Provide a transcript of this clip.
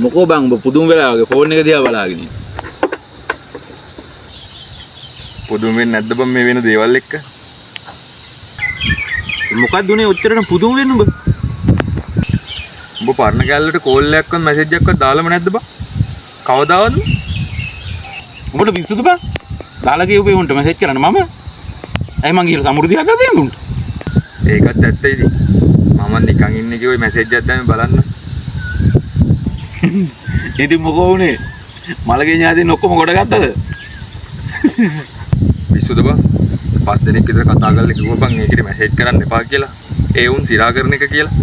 මොකෝ බං ඔබ පුදුම වෙලා වගේ ෆෝන් එක දිහා බලාගෙන ඉන්නේ. පුදුම වෙන්නේ නැද්ද බං මේ වෙන දේවල් එක්ක? මොකක්ද උනේ ඔච්චරට පුදුම වෙන්න ඔබ? උඹ පරණ කැලලට කෝල් එකක්වත් මැසේජ් එකක්වත් දාලම නැද්ද බං? කවදාවද? උඹට පිස්සුද බං? දාලා කියුවේ උන්ට මැසේජ් කරන්න මම. ඇයි මං ගිහලා සමුරු දිහා ගියා උන්ට? ඒකත් ඇත්ත ඉතින්. මම නිකන් ඉන්නේ කිව්වේ මැසේජ් එකක් දැම්මේ බලන්න. ඉතින් මොකෝ උනේ? මලගේ ඥාතින් ඔක්කොම කොට ගත්තද? පිස්සුද බං? 5 දිනක් විතර කතා කරලා කිව්වා බං ඒකට මැසේජ් කරන්න එපා කියලා. ඒ උන් සිරා කරන එක කියලා.